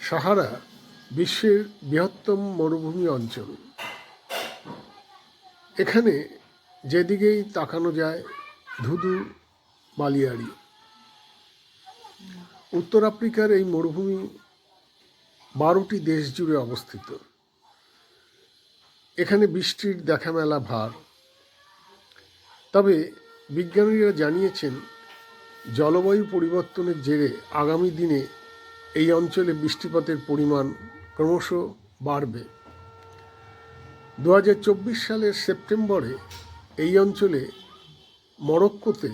সাহারা বিশ্বের বৃহত্তম মরুভূমি অঞ্চল। এখানে যেদিকেই তাকানো যায় ধুধু বালিয়াড়ি। উত্তর আফ্রিকার এই মরুভূমি 12টি দেশ জুড়ে অবস্থিত। এখানে বৃষ্টির দেখা মেলা ভার। তবে বিজ্ঞানীরা জানিয়েছেন জলবায়ু পরিবর্তনের জেরে আগামী দিনে এই অঞ্চলে বৃষ্টিপাতের পরিমাণ ক্রমশ বাড়বে। 2024 সালের সেপ্টেম্বরে এই অঞ্চলে মরক্কোতে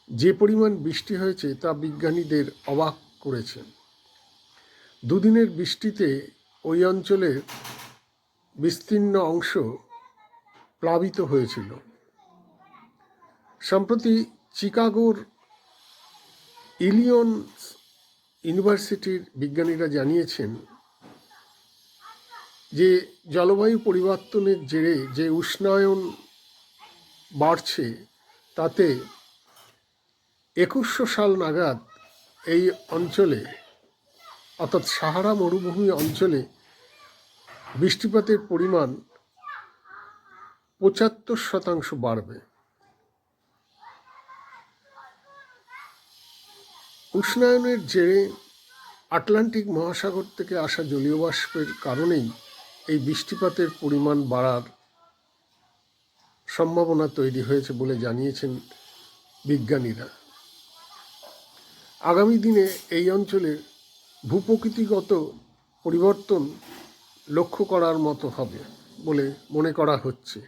যে পরিমাণ বৃষ্টি হয়েছে তা বিজ্ঞানীদের অবাক করেছে। দুদিনের বৃষ্টিতে ওই অঞ্চলের বিস্তীর্ণ অংশ প্লাবিত হয়েছিল। সম্প্রতি চিকাগোর ইলিনয়স ইউনিভার্সিটির বিজ্ঞানীরা জানিয়েছেন যে জলবায়ু পরিবর্তনের জেরে যে উষ্ণায়ন বাড়ছে তাতে 2100 সাল নাগাদ এই অঞ্চলে অর্থাৎ সাহারা মরুভূমি অঞ্চলে বৃষ্টিপাতের পরিমাণ 75% বাড়বে। উষ্ণায়নের জেরে আটলান্টিক মহাসাগর থেকে আসা জলীয় বাষ্পের কারণেই এই বৃষ্টিপাতের পরিমাণ বাড়ার সম্ভাবনা তৈরি হয়েছে বলে জানিয়েছেন বিজ্ঞানীরা। আগামী দিনে এই অঞ্চলের ভূপ্রকৃতিগত পরিবর্তন লক্ষ্য করার মতো হবে বলে মনে করা হচ্ছে।